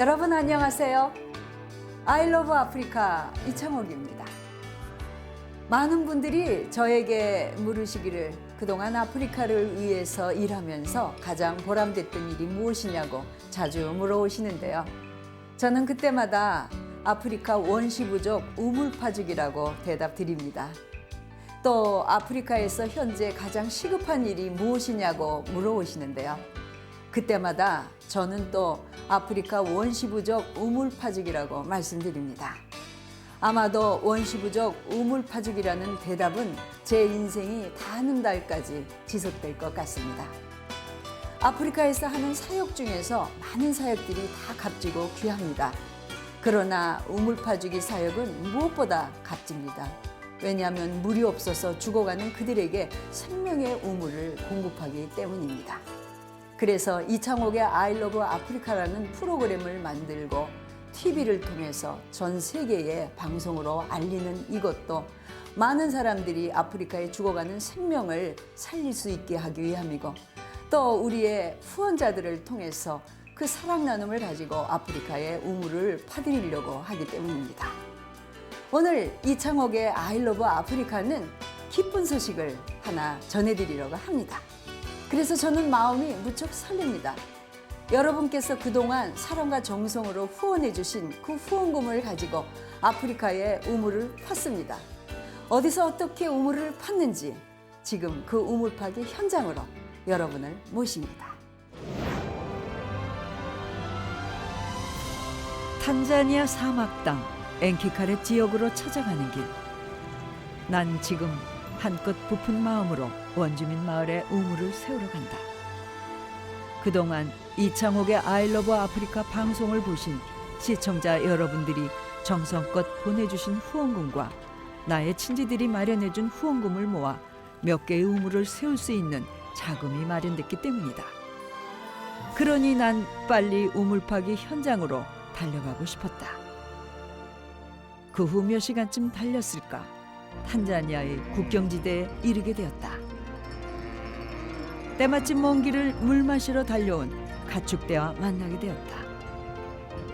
여러분 안녕하세요. I love 아프리카 이창옥입니다. 많은 분들이 저에게 물으시기를 그동안 아프리카를 위해서 일하면서 가장 보람됐던 일이 무엇이냐고 자주 물어오시는데요. 저는 그때마다 아프리카 원시부족 우물파죽이라고 대답드립니다. 또 아프리카에서 현재 가장 시급한 일이 무엇이냐고 물어오시는데요. 그때마다 저는 또 아프리카 원시부족 우물파죽이라고 말씀드립니다. 아마도 원시부족 우물파죽이라는 대답은 제 인생이 닿는 달까지 지속될 것 같습니다. 아프리카에서 하는 사역 중에서 많은 사역들이 다 값지고 귀합니다. 그러나 우물파죽이 사역은 무엇보다 값집니다. 왜냐하면 물이 없어서 죽어가는 그들에게 생명의 우물을 공급하기 때문입니다. 그래서 이창옥의 I love 아프리카라는 프로그램을 만들고 TV를 통해서 전 세계에 방송으로 알리는 이것도 많은 사람들이 아프리카에 죽어가는 생명을 살릴 수 있게 하기 위함이고 또 우리의 후원자들을 통해서 그 사랑 나눔을 가지고 아프리카의 우물을 파드리려고 하기 때문입니다. 오늘 이창옥의 I love 아프리카는 기쁜 소식을 하나 전해드리려고 합니다. 그래서 저는 마음이 무척 설렙니다. 여러분께서 그동안 사랑과 정성으로 후원해 주신 그 후원금을 가지고 아프리카에 우물을 팠습니다. 어디서 어떻게 우물을 팠는지 지금 그 우물 파기 현장으로 여러분을 모십니다. 탄자니아 사막 땅 엔키카레 지역으로 찾아가는 길. 난 지금 한껏 부푼 마음으로 원주민 마을에 우물을 세우러 간다. 그동안 이창옥의 I love 아프리카 방송을 보신 시청자 여러분들이 정성껏 보내주신 후원금과 나의 친지들이 마련해준 후원금을 모아 몇 개의 우물을 세울 수 있는 자금이 마련됐기 때문이다. 그러니 난 빨리 우물 파기 현장으로 달려가고 싶었다. 그 후 몇 시간쯤 달렸을까? 탄자니아의 국경지대에 이르게 되었다. 때마침 먼 길을 물 마시러 달려온 가축대와 만나게 되었다.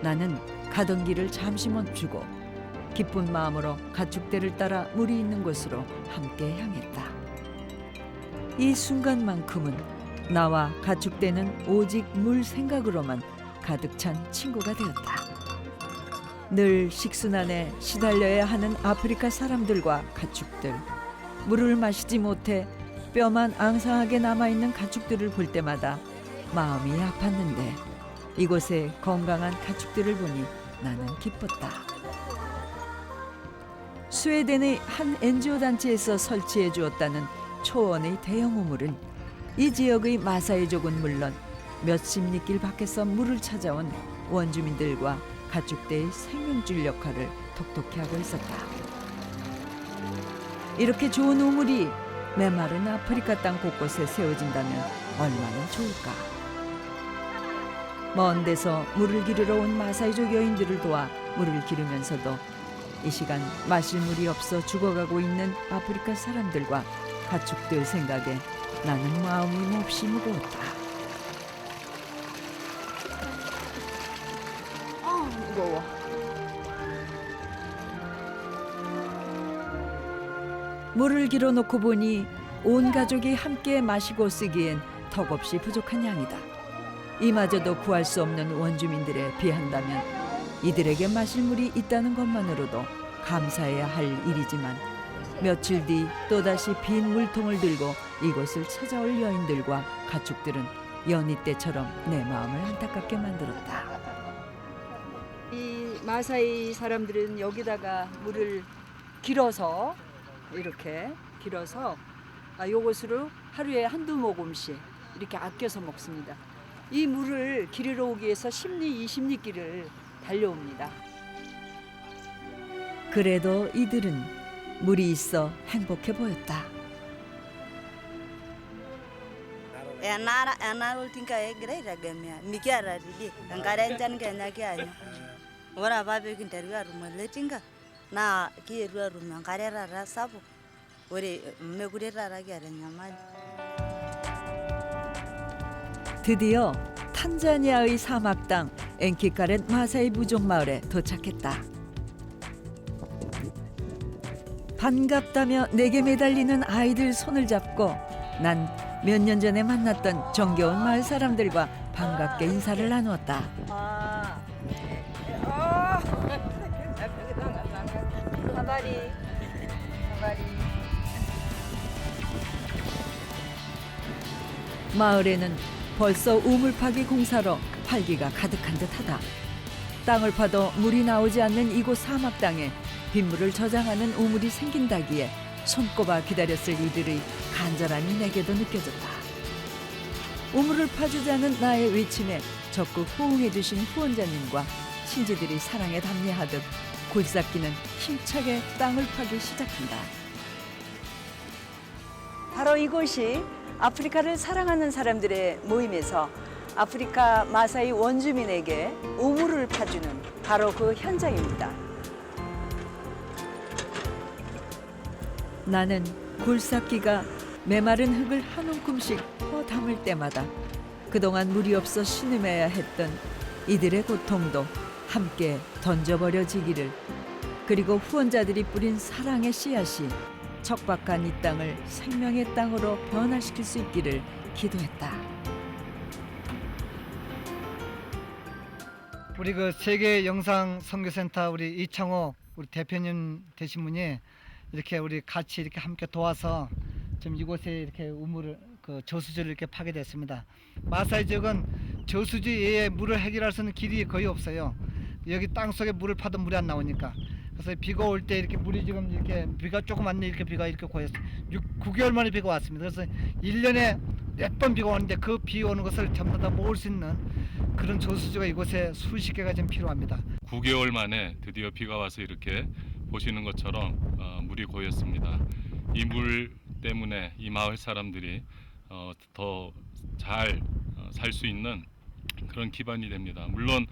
나는 가던 길을 잠시 멈추고 기쁜 마음으로 가축대를 따라 물이 있는 곳으로 함께 향했다. 이 순간만큼은 나와 가축대는 오직 물 생각으로만 가득 찬 친구가 되었다. 늘 식순환에 시달려야 하는 아프리카 사람들과 가축들, 물을 마시지 못해 뼈만 앙상하게 남아있는 가축들을 볼 때마다 마음이 아팠는데 이곳에 건강한 가축들을 보니 나는 기뻤다. 스웨덴의 한 NGO 단체에서 설치해 주었다는 초원의 대형 우물은 이 지역의 마사이족은 물론 몇십 리길 밖에서 물을 찾아온 원주민들과 가축대의 생명줄 역할을 톡톡히 하고 있었다. 이렇게 좋은 우물이 메마른 아프리카 땅 곳곳에 세워진다면 얼마나 좋을까. 먼 데서 물을 기르러 온 마사이족 여인들을 도와 물을 기르면서도 이 시간 마실 물이 없어 죽어가고 있는 아프리카 사람들과 가축들 생각에 나는 마음이 몹시 무거웠다. 무거워. 물을 길어놓고 보니 온 가족이 함께 마시고 쓰기엔 턱없이 부족한 양이다. 이마저도 구할 수 없는 원주민들에 비한다면 이들에게 마실 물이 있다는 것만으로도 감사해야 할 일이지만 며칠 뒤 또다시 빈 물통을 들고 이곳을 찾아올 여인들과 가축들은 연희 때처럼 내 마음을 안타깝게 만들었다. 이 마사이 사람들은 여기다가 물을 길어서 이렇게 길어서 요것으로 하루에 한두 모금씩 이렇게 아껴서 먹습니다. 이 물을 기르러 오기 위해서 10리, 20리길을 달려옵니다. 그래도 이들은 물이 있어 행복해 보였다. Enara ultinka egira gamia mikiara ridi enkare enchan kenya kianyu ore apa pee kinteru atum ele tinka naa kietuo atum enkare taata sapuk ore mekure taata kiata enyamali. 드디어 탄자니아의 사막 땅 엔키카렌 마사이 부족 마을에 도착했다. 반갑다며 내게 매달리는 아이들 손을 잡고 난 몇 년 전에 만났던 정겨운 마을 사람들과 반갑게 인사를 나누었다. 마을에는 벌써 우물 파기 공사로 활기가 가득한 듯하다. 땅을 파도 물이 나오지 않는 이곳 사막 땅에 빗물을 저장하는 우물이 생긴다기에 손꼽아 기다렸을 이들의 간절함이 내게도 느껴졌다. 우물을 파주자는 나의 외침에 적극 호응해 주신 후원자님과 신지들이 사랑에 담례하듯 굴삭기는 힘차게 땅을 파기 시작한다. 바로 이곳이 아프리카를 사랑하는 사람들의 모임에서 아프리카 마사이 원주민에게 우물을 파주는 바로 그 현장입니다. 나는 굴삭기가 메마른 흙을 한 움큼씩 퍼 담을 때마다 그동안 물이 없어 신음해야 했던 이들의 고통도 함께 던져버려지기를, 그리고 후원자들이 뿌린 사랑의 씨앗이 척박한 이 땅을 생명의 땅으로 변화시킬 수 있기를 기도했다. 우리 그 세계 영상 선교센터 우리 이창호 우리 대표님 되신 분이 이렇게 우리 같이 이렇게 함께 도와서 지금 이곳에 이렇게 우물을 그 저수지를 이렇게 파게 됐습니다. 마사이 지역은 저수지 외에 물을 해결할 수 있는 길이 거의 없어요. 여기 땅 속에 물을 파도 물이 안 나오니까. 그래서 비가 올 때 이렇게 물이 지금 이렇게 비가 조금 왔네, 이렇게 비가 이렇게 고였어요. 9개월 만에 비가 왔습니다. 그래서 1년에 몇 번 비가 오는데 그 비 오는 것을 전부 다 모을 수 있는 그런 저수지가 이곳에 수십 개가 지금 필요합니다. 9개월 만에 드디어 비가 와서 이렇게 보시는 것처럼 물이 고였습니다. 이 물 때문에 이 마을 사람들이 더 잘 살 수 있는 그런 기반이 됩니다. 물론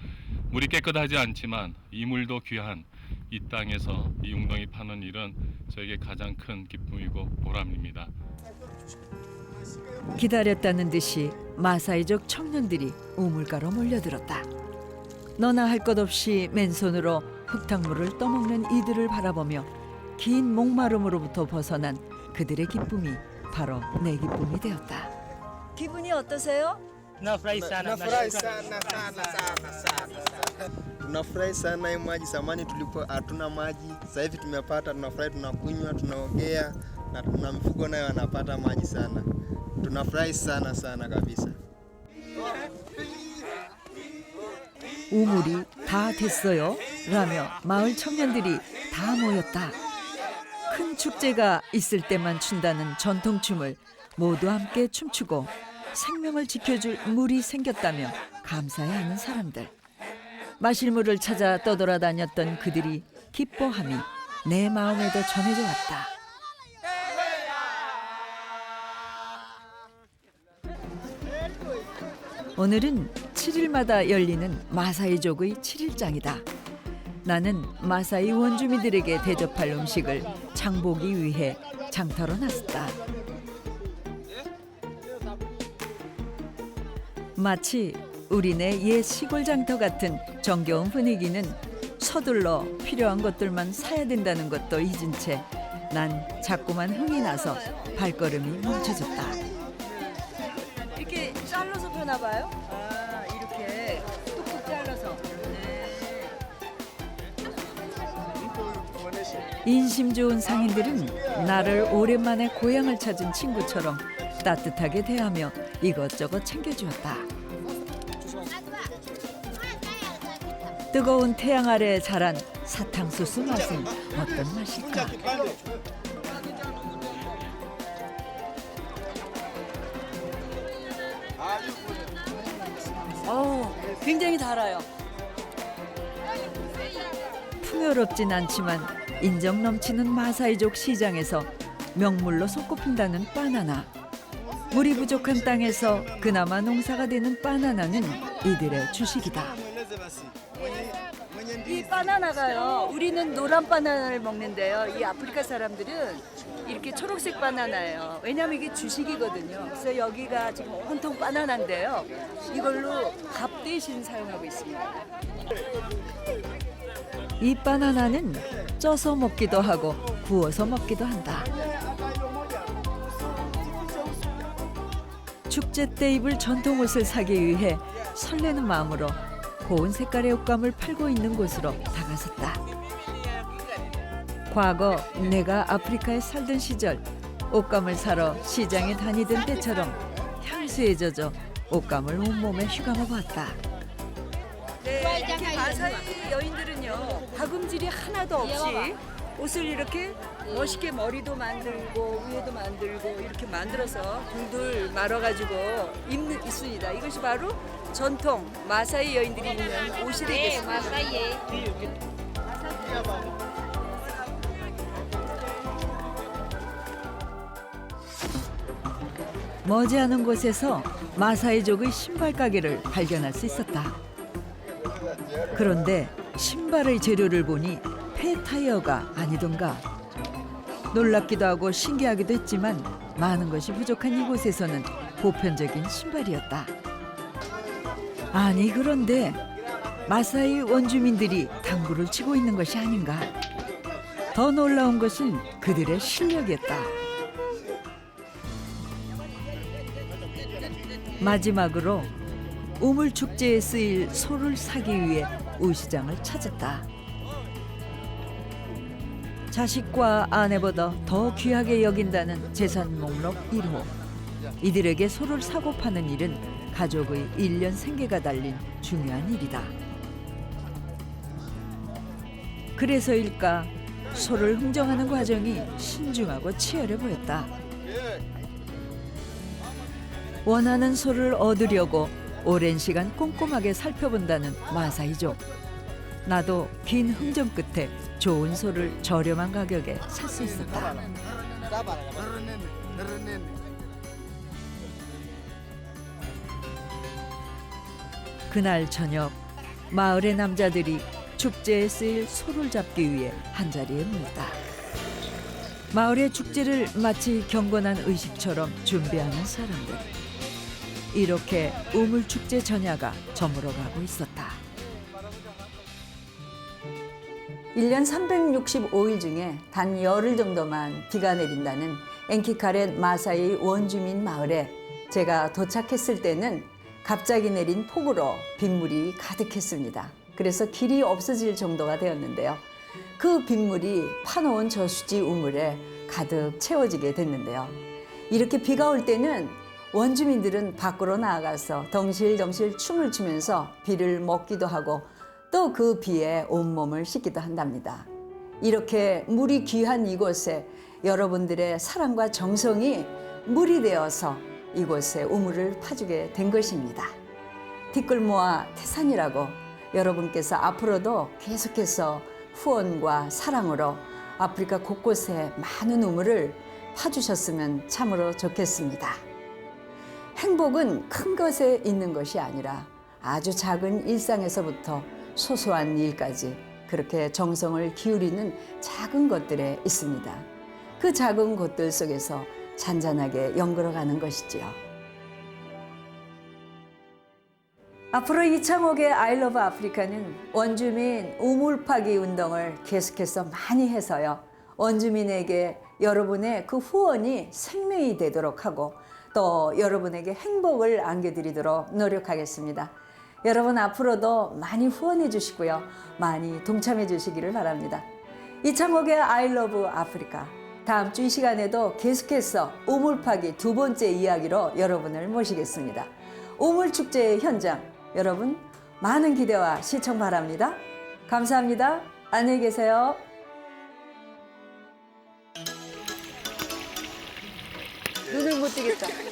물이 깨끗하지 않지만 이 물도 귀한 이 땅에서 이 웅덩이 파는 일은 저에게 가장 큰 기쁨이고 보람입니다. 기다렸다는 듯이 마사이족 청년들이 우물가로 몰려들었다. 너나 할 것 없이 맨손으로 흙탕물을 떠먹는 이들을 바라보며 긴 목마름으로부터 벗어난 그들의 기쁨이 바로 내 기쁨이 되었다. 기분이 어떠세요? Nafurahi sana. Nafurahi sana sana sana sana. Tunafurahi sana hii maji. Zamani tulipo hatuna maji, sasa hivi tumepata, tunafurahi, tunakunywa, tunaogea na tuna mifugo nayo wanapata maji sana. Tunafurahi sana sana kabisa. 우물이 다 됐어요 라며 마을 청년들이 다 모였다. 큰 축제가 있을 때만 춘다는 전통춤을 모두 함께 춤추고 생명을 지켜줄 물이 생겼다며 감사해하는 사람들. 마실 물을 찾아 떠돌아다녔던 그들이 기뻐함이 내 마음에도 전해져 왔다. 오늘은 7일마다 열리는 마사이족의 7일장이다. 나는 마사이 원주민들에게 대접할 음식을 장보기 위해 장터로 나섰다. 마치 우리네 옛 시골 장터 같은 정겨운 분위기는 서둘러 필요한 것들만 사야 된다는 것도 잊은 채 난 자꾸만 흥이 나서 발걸음이 멈춰졌다. 이렇게 잘라서 파나 봐요? 아, 이렇게 뚝뚝 잘라서. 인심 좋은 상인들은 나를 오랜만에 고향을 찾은 친구처럼 따뜻하게 대하며 이것저것 챙겨주었다. 뜨거운 태양 아래 자란 사탕수수 맛은 어떤 맛일까? 굉장히 달아요. 풍요롭진 않지만 인정 넘치는 마사이족 시장에서 명물로 손꼽힌다는 바나나. 물이 부족한 땅에서 그나마 농사가 되는 바나나는 이들의 주식이다. 이 바나나가요. 우리는 노란 바나나를 먹는데요. 이 아프리카 사람들은 이렇게 초록색 바나나예요. 왜냐하면 이게 주식이거든요. 그래서 여기가 지금 온통 바나나인데요. 이걸로 밥 대신 사용하고 있습니다. 이 바나나는 쪄서 먹기도 하고 구워서 먹기도 한다. 축제 때 입을 전통 옷을 사기 위해 설레는 마음으로 고운 색깔의 옷감을 팔고 있는 곳으로 다가섰다. 과거 내가 아프리카에 살던 시절 옷감을 사러 시장에 다니던 때처럼 향수에 젖어 옷감을 온몸에 휘감아 봤다. 네, 이렇게 마사이 여인들은요 박음질이 하나도 없이 옷을 이렇게 멋있게 머리도 만들고 위에도 만들고 이렇게 만들어서 둘둘 말아가지고 입습니다. 이것이 바로 전통 마사이 여인들이 입는 옷이 되겠습니다. 머지않은 곳에서 마사이족의 신발 가게를 발견할 수 있었다. 그런데 신발의 재료를 보니 폐 타이어가 아니던가. 놀랍기도 하고 신기하기도 했지만 많은 것이 부족한 이곳에서는 보편적인 신발이었다. 아니 그런데 마사이 원주민들이 당구를 치고 있는 것이 아닌가. 더 놀라운 것은 그들의 실력이었다. 마지막으로 우물축제에 쓰일 소를 사기 위해 우시장을 찾았다. 자식과 아내보다 더 귀하게 여긴다는 재산 목록 1호. 이들에게 소를 사고 파는 일은 가족의 1년 생계가 달린 중요한 일이다. 그래서일까 소를 흥정하는 과정이 신중하고 치열해 보였다. 원하는 소를 얻으려고 오랜 시간 꼼꼼하게 살펴본다는 마사이족. 나도 긴 흥정 끝에 좋은 소를 저렴한 가격에 살 수 있었다. 그날 저녁 마을의 남자들이 축제에 쓰일 소를 잡기 위해 한자리에 모였다. 마을의 축제를 마치 경건한 의식처럼 준비하는 사람들. 이렇게 우물축제 전야가 저물어가고 있었다. 1년 365일 중에 단 열흘 정도만 비가 내린다는 엔키카렛 마사이 원주민 마을에 제가 도착했을 때는 갑자기 내린 폭우로 빗물이 가득했습니다. 그래서 길이 없어질 정도가 되었는데요. 그 빗물이 파놓은 저수지 우물에 가득 채워지게 됐는데요. 이렇게 비가 올 때는 원주민들은 밖으로 나아가서 덩실덩실 춤을 추면서 비를 먹기도 하고 또 그 비에 온몸을 씻기도 한답니다. 이렇게 물이 귀한 이곳에 여러분들의 사랑과 정성이 물이 되어서 이곳에 우물을 파주게 된 것입니다. 티끌모아 태산이라고 여러분께서 앞으로도 계속해서 후원과 사랑으로 아프리카 곳곳에 많은 우물을 파주셨으면 참으로 좋겠습니다. 행복은 큰 것에 있는 것이 아니라 아주 작은 일상에서부터 소소한 일까지 그렇게 정성을 기울이는 작은 것들에 있습니다. 그 작은 것들 속에서 잔잔하게 연걸어가는 것이지요. 앞으로 이창옥의 I love 아프리카는 원주민 우물 파기 운동을 계속해서 많이 해서요. 원주민에게 여러분의 그 후원이 생명이 되도록 하고 또 여러분에게 행복을 안겨드리도록 노력하겠습니다. 여러분 앞으로도 많이 후원해 주시고요. 많이 동참해 주시기를 바랍니다. 이창옥의 I love 아프리카. 다음 주 이 시간에도 계속해서 우물파기 두 번째 이야기로 여러분을 모시겠습니다. 우물축제의 현장, 여러분 많은 기대와 시청 바랍니다. 감사합니다. 안녕히 계세요. 눈을 못 뜨겠다.